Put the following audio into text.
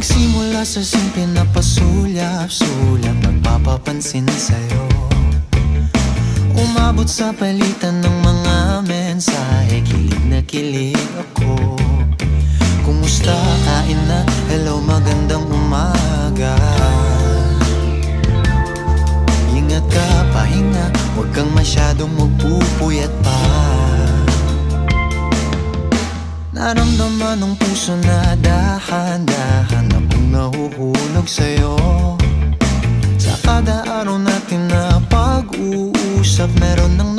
Nagsimula sa simple na pasulyap-sulyap, nagpapapansin sa'yo. Umabot sa palitan ng mga mensahe, kilig na kilig ako. Kumusta, kain na, hello, magandang umaga. Ingat ka, pahinga, huwag kang masyadong magpupuyat pa. Naramdaman ng puso na dahan-dahan na pang nahuhulog sa'yo. Sa kada araw natin na pag-uusap, meron nang